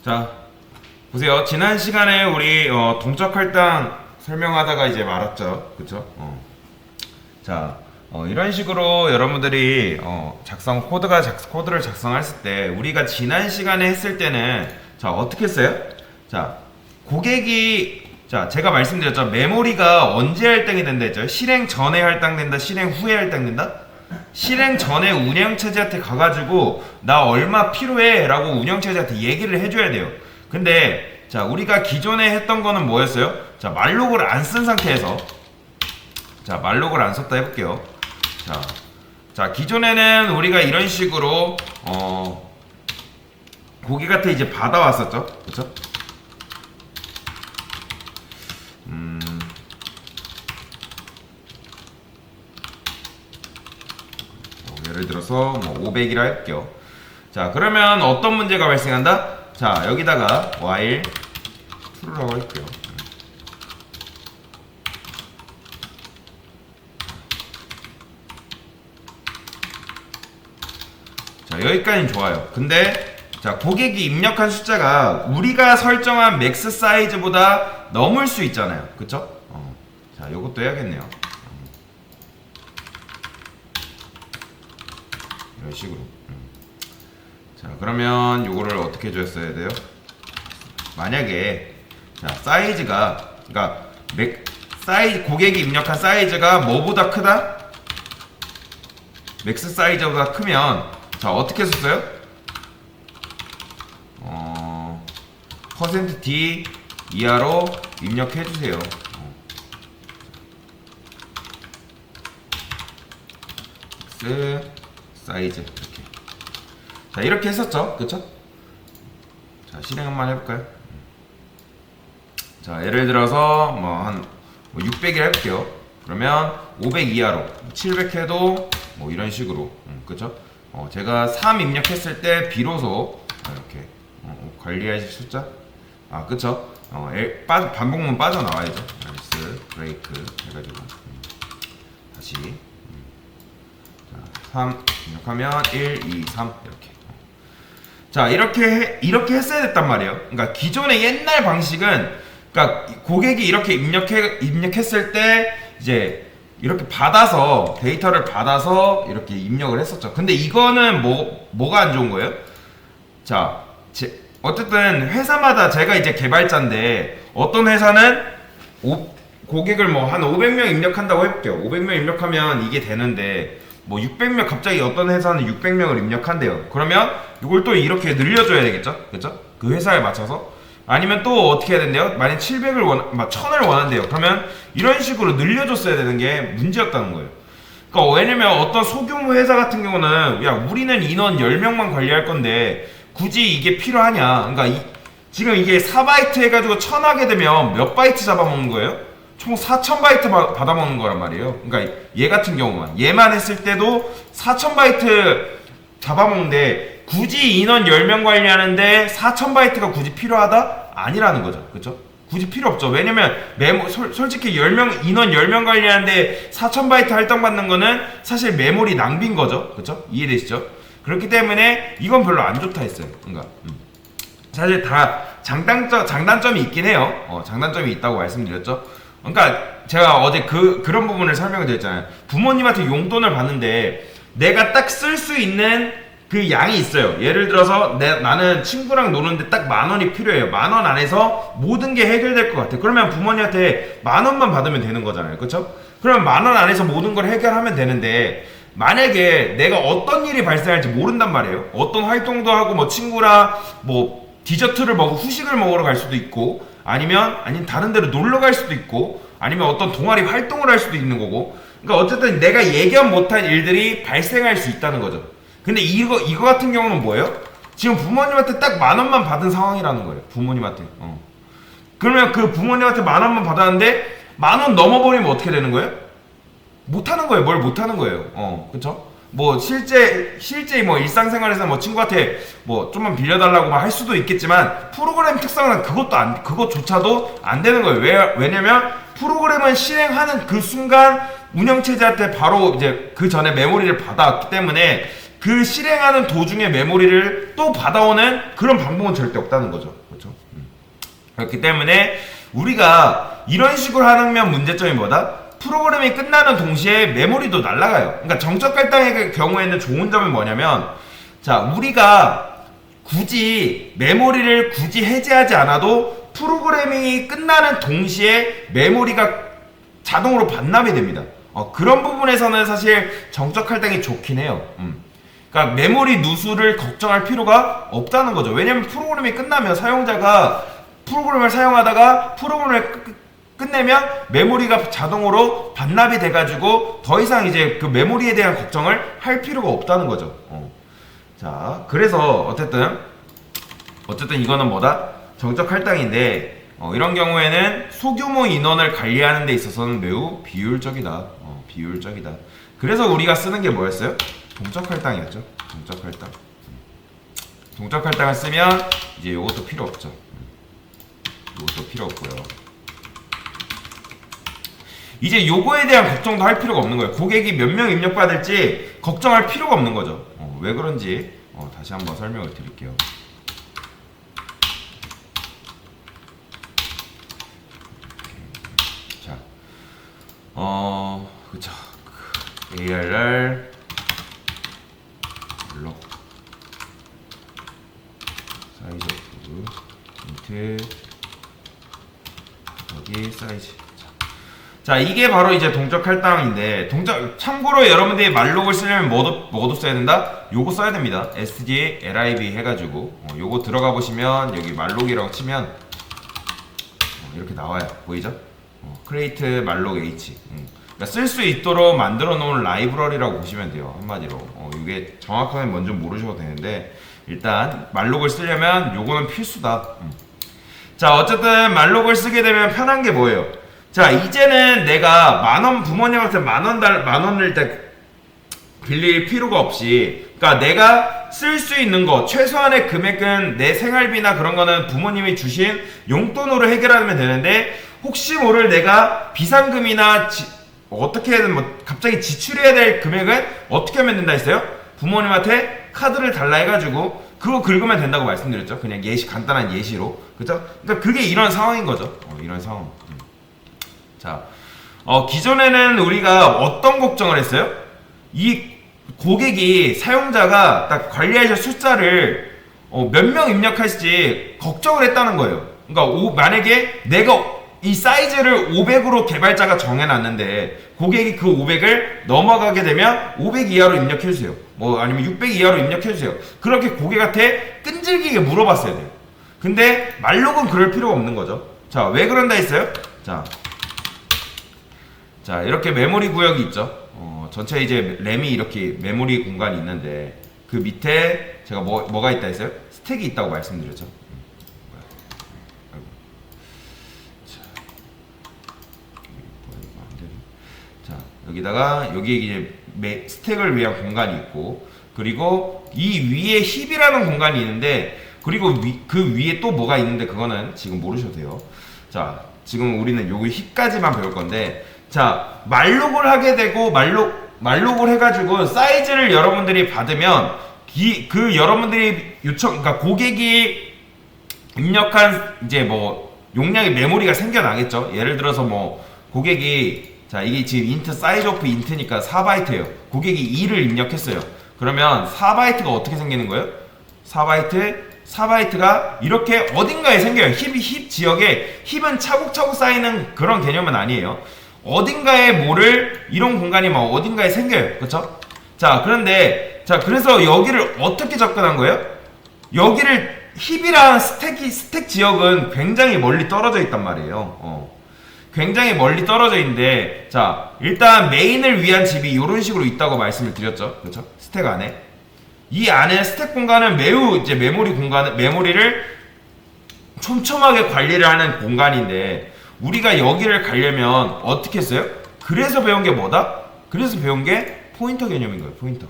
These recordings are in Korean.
자, 보세요. 지난 시간에 우리 동적 할당 설명하다가 이제 말았죠. 그쵸? 자, 이런 식으로 여러분들이 코드를 작성했을 때 우리가 지난 시간에 했을 때는 자, 어떻게 했어요? 자, 고객이 제가 말씀드렸죠. 메모리가 언제 할당이 된다 했죠? 실행 전에 할당된다, 실행 후에 할당된다? 실행 전에 운영체제한테 가가지고 나 얼마 필요해 라고 운영체제한테 얘기를 해줘야 돼요. 근데 자, 우리가 기존에 했던 거는 뭐였어요? 자, 말록을 안 쓴 상태에서 말록을 안 썼다 해볼게요. 자, 기존에는 우리가 이런 식으로 고객한테 이제 받아왔었죠. 그쵸? 예를 들어서 뭐 500이라 할게요. 자, 그러면 어떤 문제가 발생한다? 자, 여기다가 while true라고 할게요. 자, 여기까지는 좋아요. 근데 자, 고객이 입력한 숫자가 우리가 설정한 맥스 사이즈보다 넘을 수 있잖아요. 그쵸? 자, 요것도 해야겠네요. 이런 식으로. 자, 그러면 요거를 어떻게 해줬어야 돼요? 만약에 자, 사이즈가 그러니까 고객이 입력한 사이즈가 뭐보다 크다? 맥스 사이즈보다 크면 자, 어떻게 썼어요? %d 이하로 입력해 주세요. 맥스 사이즈 이렇게. 자, 이렇게 했었죠. 그쵸? 자, 실행 한번 해볼까요? 자, 예를 들어서 뭐 600을 해볼게요. 그러면 500 이하로 700 해도 뭐 이런 식으로. 그쵸? 제가 3 입력했을 때 비로소 이렇게 관리하실 숫자. 그쵸? 반복문 빠져나와야죠. 나이스 브레이크 해가지고 다시 3 입력하면 1, 2, 3 이렇게. 자, 이렇게 했어야 됐단 말이에요. 그러니까 기존의 옛날 방식은 그러니까 고객이 이렇게 입력했을 때 이제 이렇게 받아서 데이터를 받아서 이렇게 입력을 했었죠. 근데 이거는 뭐가 안 좋은 거예요? 자, 어쨌든 회사마다 제가 이제 개발자인데 어떤 회사는 고객을 뭐 한 500명 입력한다고 해볼게요. 500명 입력하면 이게 되는데 뭐 600명 갑자기 어떤 회사는 600명을 입력한대요. 그러면 이걸 또 이렇게 늘려줘야 되겠죠? 그렇죠? 그 회사에 맞춰서. 아니면 또 어떻게 해야 된대요? 만약 700을 1000을 원한대요. 그러면 이런 식으로 늘려줬어야 되는 게 문제였다는 거예요. 그러니까 왜냐면 어떤 소규모 회사 같은 경우는 야, 우리는 인원 10명만 관리할 건데 굳이 이게 필요하냐? 그러니까 지금 이게 4바이트 해가지고 1000 하게 되면 몇 바이트 잡아먹는 거예요? 총 4000바이트 받아먹는 거란 말이에요. 그러니까 얘 같은 경우만 얘만 했을 때도 4000바이트 잡아먹는데 굳이 인원 10명 관리하는데 4000바이트가 굳이 필요하다? 아니라는 거죠. 그쵸? 굳이 필요 없죠. 왜냐면 솔직히 인원 10명 관리하는데 4000바이트 할당받는 거는 사실 메모리 낭비인 거죠. 그쵸? 이해되시죠? 그렇기 때문에 이건 별로 안 좋다 했어요. 그러니까 사실 다 장단점이 있긴 해요. 장단점이 있다고 말씀드렸죠. 그러니까 제가 어제 그런 부분을 설명을 드렸잖아요. 부모님한테 용돈을 받는데 내가 딱 쓸 수 있는 그 양이 있어요. 예를 들어서 나는 친구랑 노는데 딱 10,000원이 필요해요. 10,000원 안에서 모든 게 해결될 것 같아. 그러면 부모님한테 10,000원만 받으면 되는 거잖아요. 그쵸? 그러면 10,000원 안에서 모든 걸 해결하면 되는데 만약에 내가 어떤 일이 발생할지 모른단 말이에요. 어떤 활동도 하고 뭐 친구랑 뭐 디저트를 먹고 후식을 먹으러 갈 수도 있고 아니면 다른 데로 놀러 갈 수도 있고 아니면 어떤 동아리 활동을 할 수도 있는 거고. 그러니까 어쨌든 내가 예견 못한 일들이 발생할 수 있다는 거죠. 근데 이거 같은 경우는 뭐예요? 지금 부모님한테 딱 10,000원만 받은 상황이라는 거예요. 부모님한테. 그러면 그 부모님한테 10,000원만 받았는데 10,000원 넘어버리면 어떻게 되는 거예요? 못하는 거예요. 뭘 못하는 거예요. 그쵸? 뭐 실제 뭐 일상생활에서 뭐 친구한테 뭐 좀만 빌려달라고 할 수도 있겠지만 프로그램 특성은 그것조차도 안 되는 거예요. 왜냐면 프로그램은 실행하는 그 순간 운영체제한테 바로 이제 그 전에 메모리를 받아왔기 때문에 그 실행하는 도중에 메모리를 또 받아오는 그런 방법은 절대 없다는 거죠. 그렇죠? 그렇기 때문에 우리가 이런 식으로 하면 문제점이 뭐다? 프로그램이 끝나는 동시에 메모리도 날아가요. 그러니까 정적 할당의 경우에는 좋은 점이 뭐냐면, 자, 우리가 굳이 메모리를 굳이 해제하지 않아도 프로그래밍이 끝나는 동시에 메모리가 자동으로 반납이 됩니다. 그런 부분에서는 사실 정적 할당이 좋긴 해요. 그러니까 메모리 누수를 걱정할 필요가 없다는 거죠. 왜냐면 프로그램이 끝나면 사용자가 프로그램을 사용하다가 프로그램을 끝내면 메모리가 자동으로 반납이 돼가지고 더 이상 이제 그 메모리에 대한 걱정을 할 필요가 없다는 거죠. 자, 그래서 어쨌든 이거는 뭐다? 정적 할당인데 이런 경우에는 소규모 인원을 관리하는 데 있어서는 매우 비효율적이다. 비효율적이다. 그래서 우리가 쓰는 게 뭐였어요? 동적 할당이었죠. 동적 할당. 동적 할당을 쓰면 이제 요것도 필요 없죠. 요것도 필요 없고요. 이제 요거에 대한 걱정도 할 필요가 없는 거예요. 고객이 몇 명 입력받을지 걱정할 필요가 없는 거죠. 왜 그런지 다시 한번 설명을 드릴게요. 자, 그쵸. ARR 블록 사이즈 오브 인트 여기 사이즈. 자, 이게 바로 이제 동적 할당인데, 참고로 여러분들이 말록을 쓰려면 뭐도 써야 된다? 요거 써야 됩니다. std lib 해가지고 요거 들어가 보시면 여기 말록이라고 치면 이렇게 나와요. 보이죠? create 말록 h. 그러니까 쓸 수 있도록 만들어 놓은 라이브러리라고 보시면 돼요. 한마디로. 이게 정확하게 뭔지 모르셔도 되는데, 일단 말록을 쓰려면 요거는 필수다. 자, 어쨌든 말록을 쓰게 되면 편한 게 뭐예요? 자, 이제는 내가 만원, 부모님한테 만원을 빌릴 필요가 없이, 그러니까 내가 쓸 수 있는 거, 최소한의 금액은 내 생활비나 그런 거는 부모님이 주신 용돈으로 해결하면 되는데, 혹시 모를 내가 비상금이나 어떻게든 갑자기 지출해야 될 금액은 어떻게 하면 된다 했어요? 부모님한테 카드를 달라 해가지고 그거 긁으면 된다고 말씀드렸죠. 그냥 간단한 예시로. 그죠? 그러니까 그게 이런 상황인 거죠. 이런 상황. 자, 기존에는 우리가 어떤 걱정을 했어요? 이 고객이, 사용자가 딱 관리하실 숫자를 몇 명 입력할지 걱정을 했다는 거예요. 그러니까 만약에 내가 이 사이즈를 500으로 개발자가 정해놨는데 고객이 그 500을 넘어가게 되면 500 이하로 입력해주세요. 아니면 600 이하로 입력해주세요. 그렇게 고객한테 끈질기게 물어봤어야 돼요. 근데 말록은 그럴 필요가 없는 거죠. 자, 왜 그런다 했어요? 자, 이렇게 메모리 구역이 있죠. 전체 이제 램이 이렇게 메모리 공간이 있는데 그 밑에 제가 뭐가 있다 했어요? 스택이 있다고 말씀드렸죠. 자, 여기다가 여기 이제 스택을 위한 공간이 있고, 그리고 이 위에 힙이라는 공간이 있는데, 그리고 그 위에 또 뭐가 있는데 그거는 지금 모르셔도 돼요. 자, 지금 우리는 여기 힙까지만 배울 건데, 자, 말록을 하게 되고 말록을 해가지고 사이즈를 여러분들이 받으면 여러분들이 그러니까 고객이 입력한 이제 용량의 메모리가 생겨나겠죠. 예를 들어서 고객이, 자, 이게 지금 인트 사이즈 오프 인트니까 4바이트예요. 고객이 2를 입력했어요. 그러면 4바이트가 어떻게 생기는 거예요? 4바이트가 이렇게 어딘가에 생겨요. 힙 지역에, 힙은 차곡차곡 쌓이는 그런 개념은 아니에요. 어딘가에 이런 공간이 어딘가에 생겨요. 그쵸? 자, 그래서 여기를 어떻게 접근한 거예요? 여기를 힙이랑 스택 지역은 굉장히 멀리 떨어져 있단 말이에요. 굉장히 멀리 떨어져 있는데, 자, 일단 메인을 위한 집이 이런 식으로 있다고 말씀을 드렸죠. 그쵸? 스택 안에. 이 안에 스택 공간은 매우 이제 메모리를 촘촘하게 관리를 하는 공간인데, 우리가 여기를 가려면 어떻게 했어요? 그래서 배운 게 뭐다? 그래서 배운 게 포인터 개념인 거예요. 포인터.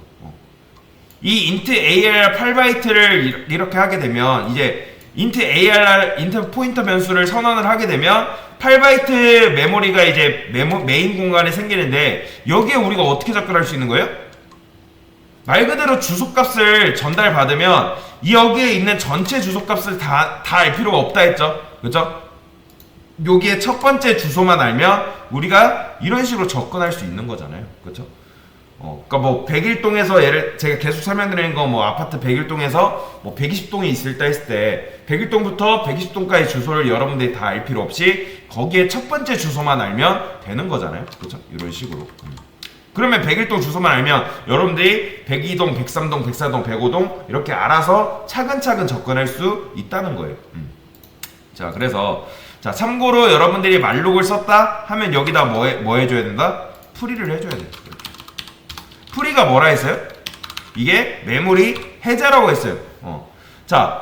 이 int ARR 8바이트를 이렇게 하게 되면, 이제 int 포인터 변수를 선언을 하게 되면 8바이트 메모리가 이제 메인 공간에 생기는데, 여기에 우리가 어떻게 접근할 수 있는 거예요? 말 그대로 주소값을 전달받으면 이 여기에 있는 전체 주소값을 다 알 필요가 없다 했죠. 그죠? 여기에 첫 번째 주소만 알면 우리가 이런 식으로 접근할 수 있는 거잖아요. 그죠? 그러니까 뭐 101동에서 예를 제가 계속 설명드리는 거 뭐 아파트 101동에서 뭐 120동이 있을 때 했을 때 101동부터 120동까지 주소를 여러분들이 다 알 필요 없이 거기에 첫 번째 주소만 알면 되는 거잖아요. 그렇죠? 이런 식으로. 그러면 101동 주소만 알면 여러분들이 102동, 103동, 104동, 105동 이렇게 알아서 차근차근 접근할 수 있다는 거예요. 자, 그래서 자, 참고로 여러분들이 말록을 썼다 하면 여기다 뭐 해줘야 된다? 풀이를 해줘야 돼요. 풀이가 뭐라 했어요? 이게 메모리 해제라고 했어요. 자,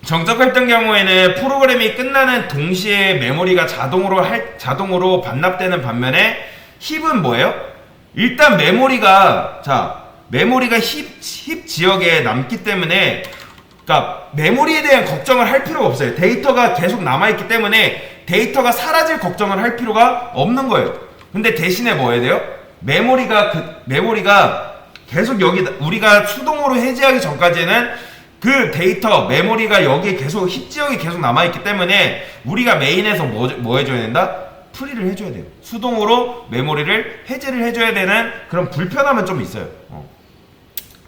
정적했던 경우에는 프로그램이 끝나는 동시에 메모리가 자동으로 반납되는 반면에 힙은 뭐예요? 일단 메모리가 힙 지역에 남기 때문에 그러니까 메모리에 대한 걱정을 할 필요가 없어요. 데이터가 계속 남아있기 때문에 데이터가 사라질 걱정을 할 필요가 없는 거예요. 근데 대신에 뭐 해야 돼요? 메모리가 계속 여기 우리가 수동으로 해제하기 전까지는 그 데이터 메모리가 여기에 계속 힙 지역이 계속 남아있기 때문에 우리가 메인에서 뭐 해줘야 된다? 풀이를 해줘야 돼요. 수동으로 메모리를 해제를 해줘야 되는 그런 불편함은 좀 있어요.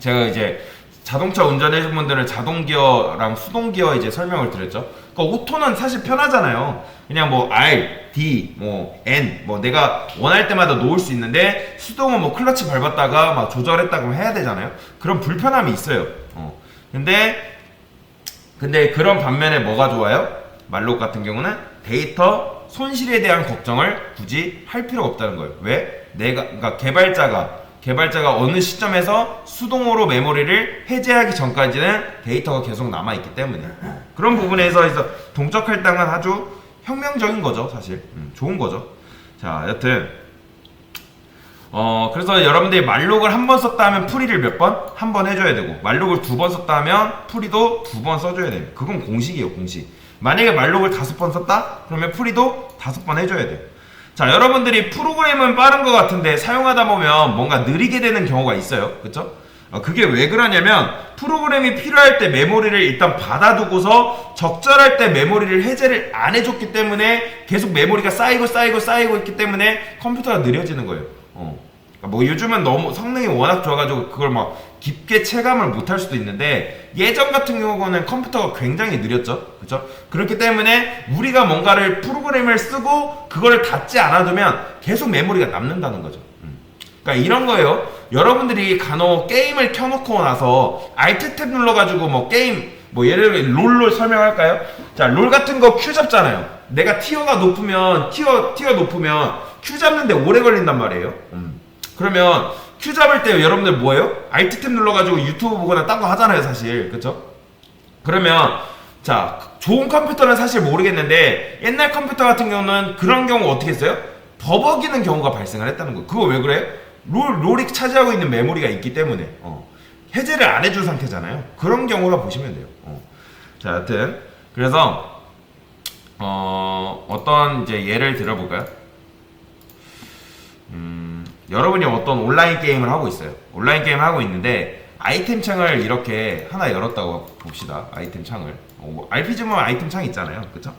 제가 이제 자동차 운전하시는 분들은 자동 기어랑 수동 기어 이제 설명을 드렸죠. 그러니까 오토는 사실 편하잖아요. 그냥 뭐 R, D, 뭐 N, 뭐 내가 원할 때마다 놓을 수 있는데 수동은 뭐 클러치 밟았다가 막 조절했다가 해야 되잖아요. 그런 불편함이 있어요. 근데 그런 반면에 뭐가 좋아요? 말록 같은 경우는 데이터 손실에 대한 걱정을 굳이 할 필요가 없다는 거예요. 왜? 그러니까 개발자가 어느 시점에서 수동으로 메모리를 해제하기 전까지는 데이터가 계속 남아있기 때문에 그런 부분에서 동적 할당은 아주 혁명적인 거죠. 사실 좋은 거죠. 자, 여튼 그래서 여러분들이 말록을 한 번 썼다 하면 풀이를 몇 번? 한 번 해줘야 되고 말록을 두 번 썼다 하면 풀이도 두 번 써줘야 돼요. 그건 공식이에요. 공식. 만약에 말록을 5번 썼다? 그러면 풀이도 5번 해줘야 돼요. 자, 여러분들이 프로그램은 빠른 것 같은데 사용하다 보면 뭔가 느리게 되는 경우가 있어요. 그쵸? 그게 왜 그러냐면 프로그램이 필요할 때 메모리를 일단 받아두고서 적절할 때 메모리를 해제를 안 해줬기 때문에 계속 메모리가 쌓이고 있기 때문에 컴퓨터가 느려지는 거예요. 뭐 요즘은 너무 성능이 워낙 좋아가지고 그걸 막 깊게 체감을 못할 수도 있는데 예전 같은 경우는 컴퓨터가 굉장히 느렸죠. 그렇죠? 그렇기 때문에 우리가 뭔가를 프로그램을 쓰고 그걸 닫지 않아두면 계속 메모리가 남는다는 거죠. 그러니까 이런 거예요. 여러분들이 간혹 게임을 켜놓고 나서 Alt 탭 눌러가지고 뭐 게임 뭐 예를 들어 롤로 설명할까요? 자, 롤 같은 거 큐 잡잖아요. 내가 티어가 높으면 큐 잡는데 오래 걸린단 말이에요. 그러면 큐 잡을 때 여러분들 뭐예요? Alt 탭 눌러가지고 유튜브 보거나 딴 거 하잖아요, 사실. 그쵸? 그러면 자, 좋은 컴퓨터는 사실 모르겠는데 옛날 컴퓨터 같은 경우는 그런 경우 어떻게 했어요? 버벅이는 경우가 발생을 했다는 거예요. 그거 왜 그래? 롤이 차지하고 있는 메모리가 있기 때문에 해제를 안 해준 상태잖아요. 그런 경우라 보시면 돼요. 자, 여튼 그래서 어떤 이제 예를 들어볼까요? 여러분이 어떤 온라인 게임을 하고 있어요. 온라인 게임을 하고 있는데 아이템 창을 이렇게 하나 열었다고 봅시다. 아이템 창을 RPG 보면 아이템 창 있잖아요. 그쵸?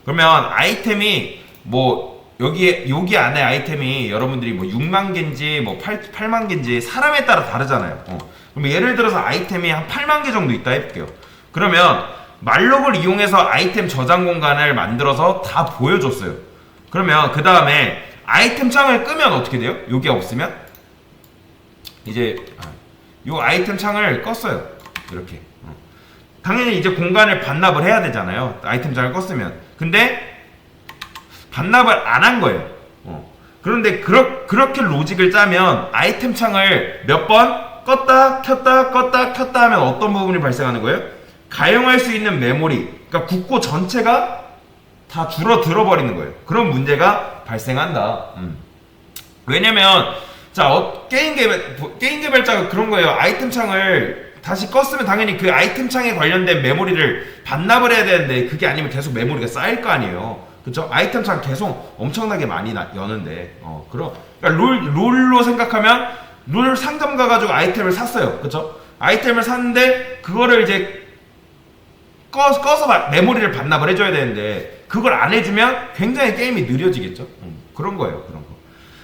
그러면 아이템이 뭐 여기 안에 아이템이 여러분들이 뭐 6만 개인지 뭐 8만 개인지 사람에 따라 다르잖아요. 그럼 예를 들어서 아이템이 한 8만 개 정도 있다 해볼게요. 그러면 말록을 이용해서 아이템 저장 공간을 만들어서 다 보여줬어요. 그러면 그 다음에 아이템 창을 끄면 어떻게 돼요? 요게 없으면 이제 요 아이템 창을 껐어요. 이렇게 당연히 이제 공간을 반납을 해야 되잖아요. 아이템 창을 껐으면. 근데 반납을 안 한 거예요. 그런데 그렇게 로직을 짜면 아이템 창을 몇 번 껐다 켰다 하면 어떤 부분이 발생하는 거예요? 가용할 수 있는 메모리, 그러니까 국고 전체가 다 줄어들어 버리는 거예요. 그런 문제가 발생한다. 왜냐면 게임 개발자가 그런 거예요. 아이템 창을 다시 껐으면 당연히 그 아이템 창에 관련된 메모리를 반납을 해야 되는데 그게 아니면 계속 메모리가 쌓일 거 아니에요. 그쵸? 아이템 창 계속 엄청나게 많이 여는데 그러니까 롤로 생각하면 롤 상점 가가지고 아이템을 샀어요. 그쵸? 아이템을 샀는데 그거를 이제 꺼서 메모리를 반납을 해줘야 되는데 그걸 안 해주면 굉장히 게임이 느려지겠죠. 그런 거예요. 그런 거.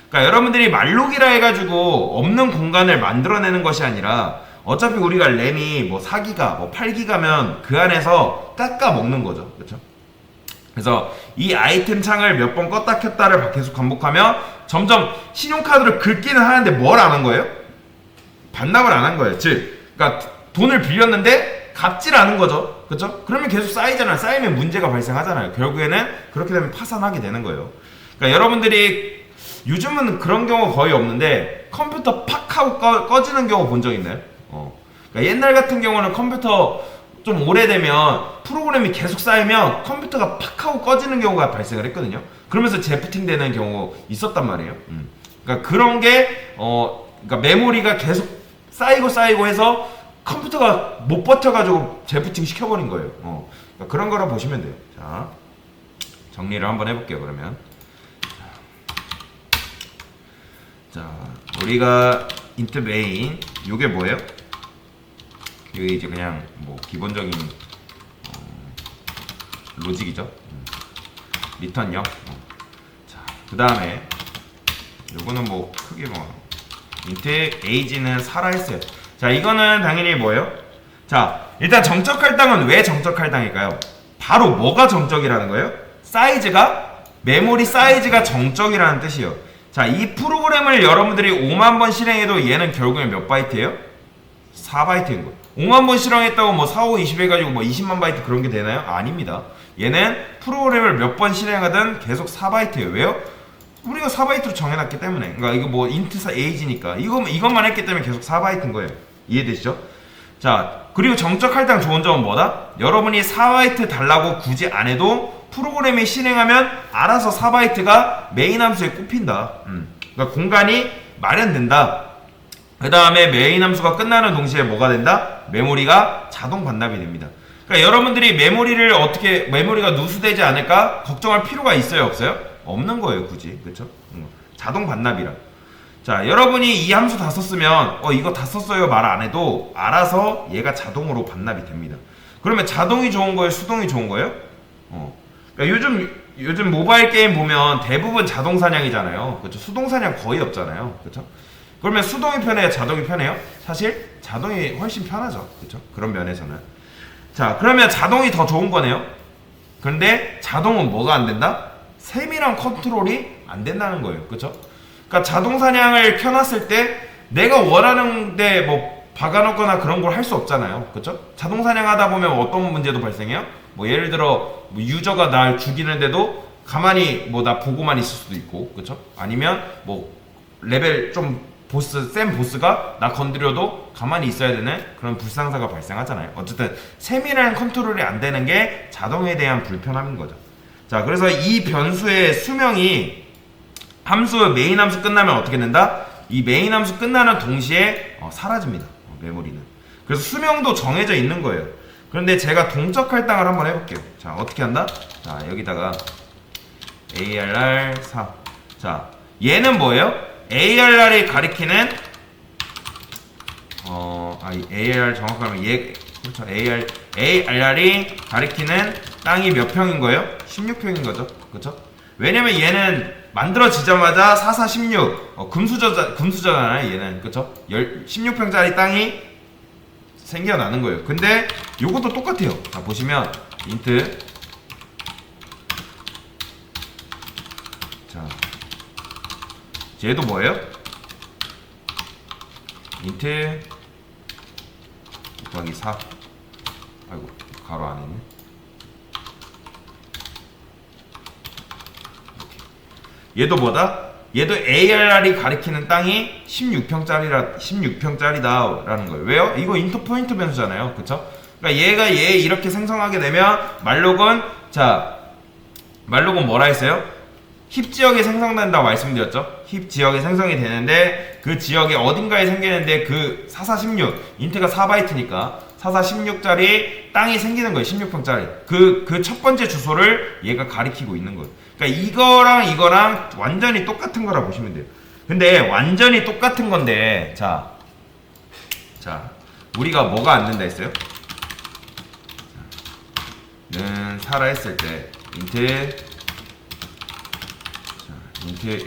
그러니까 여러분들이 말록이라 해가지고 없는 공간을 만들어내는 것이 아니라 어차피 우리가 램이 뭐 4기가 뭐 8기가면 그 안에서 깎아 먹는 거죠. 그렇죠? 그래서 이 아이템 창을 몇 번 껐다 켰다를 계속 반복하면 점점 신용카드를 긁기는 하는데 뭘 안 한 거예요? 반납을 안 한 거예요. 즉, 그러니까 돈을 빌렸는데 갚질 않은 거죠. 그렇죠? 그러면 계속 쌓이잖아요. 쌓이면 문제가 발생하잖아요. 결국에는 그렇게 되면 파산하게 되는 거예요. 그러니까 여러분들이 요즘은 그런 경우 거의 없는데 컴퓨터 팍 하고 꺼지는 경우 본 적 있나요? 그러니까 옛날 같은 경우는 컴퓨터 좀 오래되면 프로그램이 계속 쌓이면 컴퓨터가 팍 하고 꺼지는 경우가 발생을 했거든요. 그러면서 재부팅 되는 경우 있었단 말이에요. 그러니까 그런 게 그러니까 메모리가 계속 쌓이고 해서 컴퓨터가 못 버텨가지고 재부팅 시켜버린 거예요. 그러니까 그런 거라 보시면 돼요. 자, 정리를 한번 해볼게요. 그러면 자, 우리가 int main 요게 뭐예요? 이게 이제 그냥 뭐 기본적인 로직이죠. 리턴요. 자, 그 다음에 요거는 뭐 크게 뭐 int age는 살아 했어요. 자, 이거는 당연히 뭐예요? 자, 일단 정적 할당은 왜 정적 할당일까요? 바로 뭐가 정적이라는 거예요? 사이즈가 메모리 사이즈가 정적이라는 뜻이에요. 자, 이 프로그램을 여러분들이 5만 번 실행해도 얘는 결국엔 몇 바이트예요? 4바이트인 거예요. 5만 번 실행했다고 뭐 4, 5, 20 해가지고 뭐 20만 바이트 그런 게 되나요? 아닙니다. 얘는 프로그램을 몇 번 실행하든 계속 4바이트예요. 왜요? 우리가 4바이트로 정해놨기 때문에. 그러니까 이거 뭐 int age니까 이것만 했기 때문에 계속 4바이트인 거예요. 이해되시죠? 자, 그리고 정적 할당 좋은 점은 뭐다? 여러분이 4바이트 달라고 굳이 안 해도 프로그램이 실행하면 알아서 4바이트가 메인 함수에 꼽힌다. 그러니까 공간이 마련된다. 그 다음에 메인 함수가 끝나는 동시에 뭐가 된다? 메모리가 자동 반납이 됩니다. 그러니까 여러분들이 메모리가 누수되지 않을까 걱정할 필요가 있어요, 없어요? 없는 거예요, 굳이. 그렇죠? 자동 반납이라. 자, 여러분이 이 함수 다 썼으면 이거 다 썼어요 말 안 해도 알아서 얘가 자동으로 반납이 됩니다. 그러면 자동이 좋은 거예요, 수동이 좋은 거예요? 그러니까 요즘 모바일 게임 보면 대부분 자동 사냥이잖아요. 그렇죠? 수동 사냥 거의 없잖아요. 그렇죠? 그러면 수동이 편해요, 자동이 편해요? 사실 자동이 훨씬 편하죠. 그렇죠? 그런 면에서는. 자, 그러면 자동이 더 좋은 거네요. 그런데 자동은 뭐가 안 된다? 세밀한 컨트롤이 안 된다는 거예요. 그렇죠? 그러니까 자동 사냥을 켜놨을 때 내가 원하는데 뭐 박아놓거나 그런 걸 할 수 없잖아요. 그렇죠? 자동 사냥하다 보면 어떤 문제도 발생해요? 뭐 예를 들어 뭐 유저가 날 죽이는데도 가만히 뭐 나 보고만 있을 수도 있고, 그렇죠? 아니면 뭐 레벨 좀 센 보스가 나 건드려도 가만히 있어야 되는 그런 불상사가 발생하잖아요. 어쨌든 세밀한 컨트롤이 안 되는 게 자동에 대한 불편함인 거죠. 자, 그래서 이 변수의 수명이 메인 함수 끝나면 어떻게 된다? 이 메인 함수 끝나는 동시에 사라집니다. 메모리는. 그래서 수명도 정해져 있는 거예요. 그런데 제가 동적 할당을 한번 해볼게요. 자, 어떻게 한다? 자, 여기다가 ARR3. 자, 얘는 뭐예요? ARR이 가리키는 ARR 정확하면 그렇죠. ARR이 가리키는 땅이 몇 평인 거예요? 16평인 거죠. 그렇죠? 왜냐면 얘는 만들어지자마자 4416 금수저잖아요. 얘는. 그렇죠? 16평짜리 땅이 생겨나는 거예요. 근데 요것도 똑같아요. 자, 보시면 int 자, 얘도 뭐예요? int 곱하기 4. 아이고, 가로 안에 있네. 얘도 뭐다? 얘도 ARR이 가리키는 땅이 16평짜리다라는 거예요. 왜요? 이거 인터 포인트 변수잖아요. 그쵸? 그러니까 얘가 이렇게 생성하게 되면 말록은 뭐라 했어요? 힙 지역에 생성된다고 말씀드렸죠? 힙 지역에 생성이 되는데 그 지역에 어딘가에 생기는데 그 4416 인트가 4바이트니까 4416짜리 땅이 생기는 거예요. 16평짜리 그 첫 번째 주소를 얘가 가리키고 있는 거예요. 그러니까 이거랑 완전히 똑같은 거라 보시면 돼요. 근데 완전히 똑같은 건데 자 우리가 뭐가 안 된다 했어요? 는 살아 했을 때 인트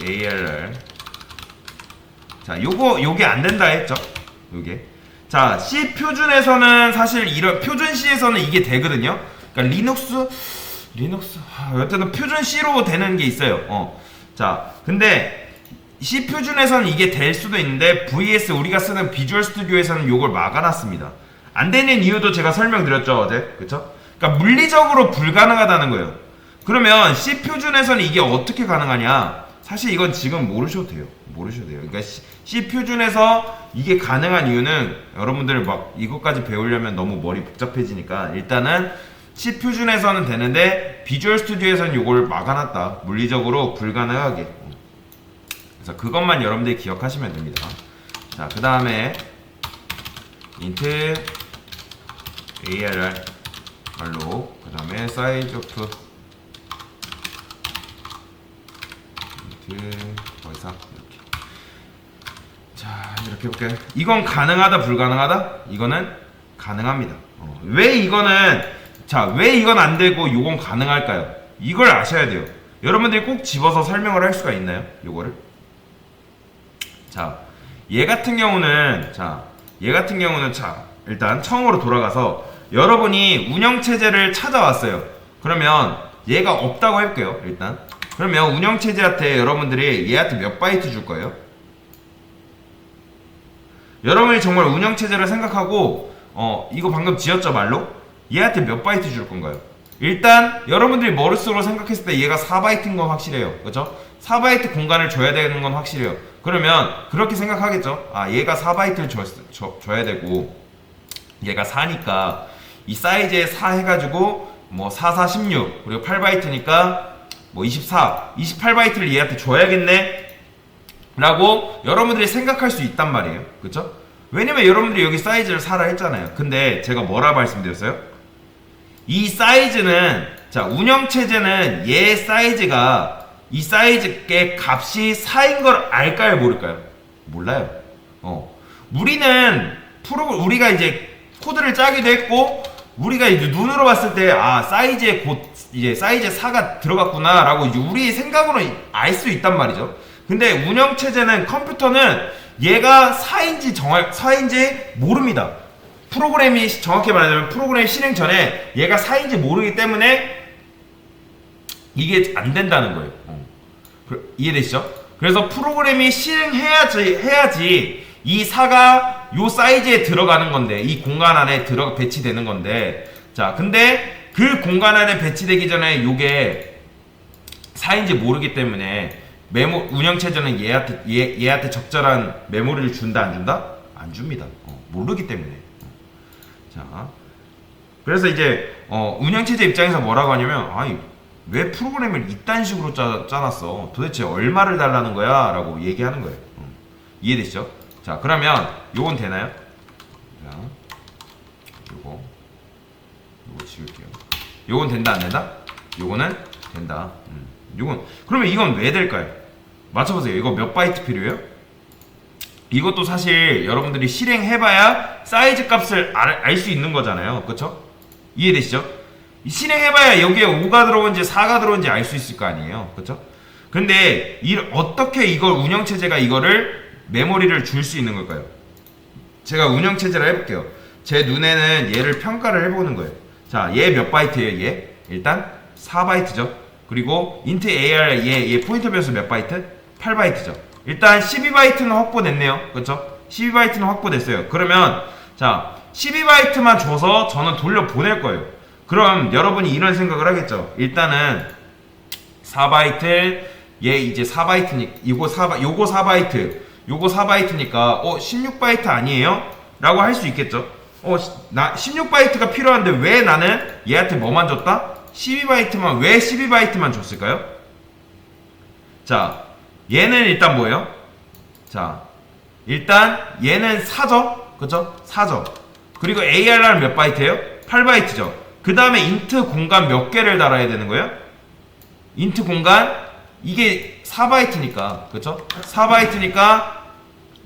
ARR 자 요게 안 된다 했죠? 요게 자 C 표준에서는 사실 이런 표준 C에서는 이게 되거든요. 그러니까 리눅스 여튼 표준 C로 되는 게 있어요. 자 근데 C 표준에서는 이게 될 수도 있는데 VS 우리가 쓰는 비주얼 스튜디오에서는 요걸 막아놨습니다. 안 되는 이유도 제가 설명드렸죠 어제, 그쵸? 그러니까 물리적으로 불가능하다는 거예요. 그러면 C 표준에서는 이게 어떻게 가능하냐? 사실 이건 지금 모르셔도 돼요. 그러니까 C 표준에서 이게 가능한 이유는 여러분들 막 이것까지 배우려면 너무 머리 복잡해지니까 일단은 C 표준에서는 되는데 비주얼 스튜디오에서는 이걸 막아놨다. 물리적으로 불가능하게. 그래서 그것만 여러분들이 기억하시면 됩니다. 자, 그 다음에 int ARR 말로 그 다음에 size of 더 이상 이렇게. 자 이렇게 해볼게요. 이건 가능하다 불가능하다? 이거는 가능합니다. 왜 이건 안 되고 요건 가능할까요? 이걸 아셔야 돼요. 여러분들이 꼭 집어서 설명을 할 수가 있나요? 요거를 얘 같은 경우는 일단 처음으로 돌아가서 여러분이 운영체제를 찾아왔어요. 그러면 얘가 없다고 해볼게요. 일단 그러면 운영체제한테 여러분들이 얘한테 몇 바이트 줄 거예요? 여러분이 정말 운영체제를 생각하고 이거 방금 지었죠 말로? 얘한테 몇 바이트 줄 건가요? 일단 여러분들이 머릿속으로 생각했을 때 얘가 4바이트인 건 확실해요. 그렇죠? 4바이트 공간을 줘야 되는 건 확실해요. 그러면 그렇게 생각하겠죠? 아 얘가 4바이트를 줘야 되고 얘가 4니까 이 사이즈에 4 해가지고 뭐 4, 4, 16 그리고 8바이트니까 뭐 24, 28바이트를 얘한테 줘야겠네 라고 여러분들이 생각할 수 있단 말이에요. 그쵸? 왜냐면 여러분들이 여기 사이즈를 4라 했잖아요. 근데 제가 뭐라 말씀드렸어요? 이 사이즈는 운영체제는 얘 사이즈가 이 사이즈의 값이 4인 걸 알까요 모를까요? 몰라요. 우리가 이제 코드를 짜기도 했고 우리가 이제 눈으로 봤을 때 사이즈에 곧 이제 사이즈에 4가 들어갔구나 라고 이제 우리 생각으로 알 수 있단 말이죠. 근데 운영체제는 컴퓨터는 얘가 4인지 모릅니다. 프로그램이 정확히 말하자면 프로그램 실행 전에 얘가 4인지 모르기 때문에 이게 안 된다는 거예요. 이해되시죠? 그래서 프로그램이 실행해야지 이 4가 요 사이즈에 들어가는 건데 이 공간 안에 배치되는 건데 근데 그 공간 안에 배치되기 전에 요게 4인지 모르기 때문에 운영체제는 얘한테 적절한 메모리를 준다 안 준다? 안 줍니다. 모르기 때문에. 그래서 이제 운영체제 입장에서 뭐라고 하냐면 왜 프로그램을 이딴 식으로 짜놨어? 도대체 얼마를 달라는 거야? 라고 얘기하는 거예요. 이해되시죠? 자 그러면 요건 되나요? 자, 요거 지울게요. 요건 된다 안 된다? 요거는 된다. 그러면 이건 왜 될까요? 맞춰보세요. 이거 몇 바이트 필요해요? 이것도 사실 여러분들이 실행해봐야 사이즈 값을 알 수 있는 거잖아요. 그쵸? 이해되시죠? 실행해봐야 여기에 5가 들어온지 4가 들어온지 알 수 있을 거 아니에요. 그쵸? 근데 어떻게 이걸 운영체제가 이거를 메모리를 줄 수 있는 걸까요? 제가 운영체제를 해볼게요. 제 눈에는 얘를 평가를 해보는 거예요. 자, 얘 몇 바이트예요? 얘 일단 4바이트죠. 그리고 int AR 얘 포인터 변수 몇 바이트? 8바이트죠. 일단 12바이트는 확보됐네요. 그쵸? 12바이트는 확보됐어요. 그러면 12바이트만 줘서 저는 돌려 보낼 거예요. 그럼 여러분이 이런 생각을 하겠죠. 일단은 4바이트 얘 이제 4바이트니까 요거 4바이트 요거 4바이트니까 16바이트 아니에요? 라고 할 수 있겠죠. 나 16바이트가 필요한데 왜 나는 얘한테 뭐만 줬다? 12바이트만 왜 12바이트만 줬을까요? 얘는 일단 뭐예요? 일단 얘는 4죠? 그쵸? 4죠. 그리고 ARR 몇 바이트예요? 8바이트죠. 그 다음에 int 공간 몇 개를 달아야 되는 거예요? int 공간 이게 4바이트니까 그쵸? 4바이트니까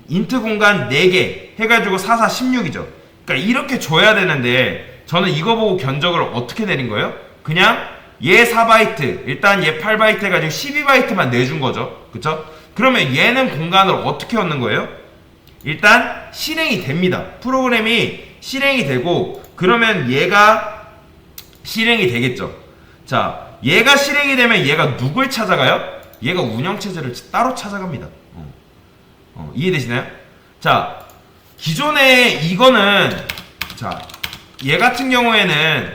인트 공간 4개 해가지고 4, 4, 16이죠. 그러니까 이렇게 줘야 되는데 저는 이거 보고 견적을 어떻게 내린 거예요? 그냥 얘 4바이트 일단 얘 8바이트 해가지고 12바이트만 내준 거죠. 그쵸? 그러면 얘는 공간을 어떻게 얻는 거예요? 일단 실행이 됩니다. 프로그램이 실행이 되고 그러면 얘가 실행이 되겠죠. 자, 얘가 실행이 되면 얘가 누굴 찾아가요? 얘가 운영체제를 따로 찾아갑니다. 이해되시나요? 자, 기존에 이거는 자, 얘 같은 경우에는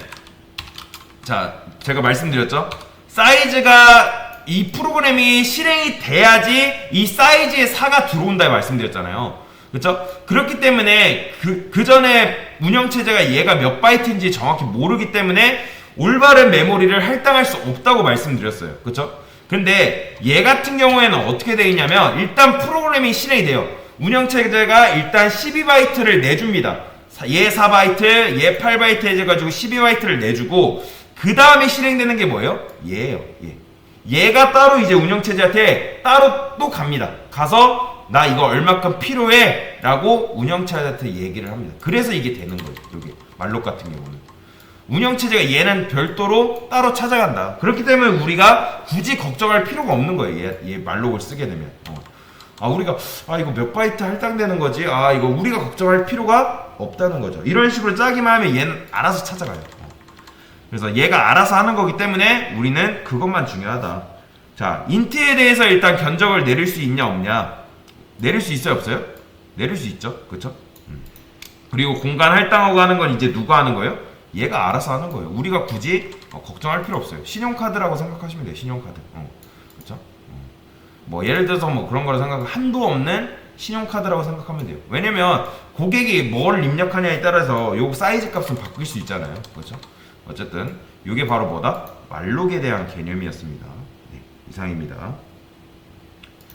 자, 제가 말씀드렸죠? 사이즈가 이 프로그램이 실행이 돼야지 이 사이즈의 4가 들어온다 말씀드렸잖아요. 그쵸? 그렇기 때문에 그 전에 운영체제가 얘가 몇 바이트인지 정확히 모르기 때문에 올바른 메모리를 할당할 수 없다고 말씀드렸어요. 그쵸? 근데 얘 같은 경우에는 어떻게 되어 있냐면 일단 프로그램이 실행이 돼요. 운영체제가 일단 12바이트를 내줍니다. 얘 4바이트, 얘 8바이트 해가지고 12바이트를 내주고 그 다음에 실행되는 게 뭐예요? 얘예요. 얘가 따로 이제 운영체제한테 따로 또 갑니다. 가서 나 이거 얼마큼 필요해 라고 운영체제한테 얘기를 합니다. 그래서 이게 되는 거예요. 여기 말록 같은 경우는 운영체제가 얘는 별도로 따로 찾아간다. 그렇기 때문에 우리가 굳이 걱정할 필요가 없는 거예요. 얘 말록을 쓰게 되면 우리가 이거 몇 바이트 할당되는 거지, 이거 우리가 걱정할 필요가 없다는 거죠. 이런 식으로 짜기만 하면 얘는 알아서 찾아가요. 그래서 얘가 알아서 하는 거기 때문에 우리는 그것만 중요하다. 자, 인트에 대해서 일단 견적을 내릴 수 있냐 없냐? 내릴 수 있어요 없어요? 내릴 수 있죠. 그쵸? 그리고 공간 할당하고 하는 건 이제 누가 하는 거예요? 얘가 알아서 하는 거예요. 우리가 굳이 걱정할 필요 없어요. 신용카드라고 생각하시면 돼요. 신용카드. 그쵸? 뭐 예를 들어서 뭐 그런 거를 생각하면 한도 없는 신용카드라고 생각하면 돼요. 왜냐면 고객이 뭘 입력하냐에 따라서 요 사이즈 값은 바뀔 수 있잖아요. 그렇죠? 어쨌든 이게 바로 뭐다? 말록에 대한 개념이었습니다. 네, 이상입니다.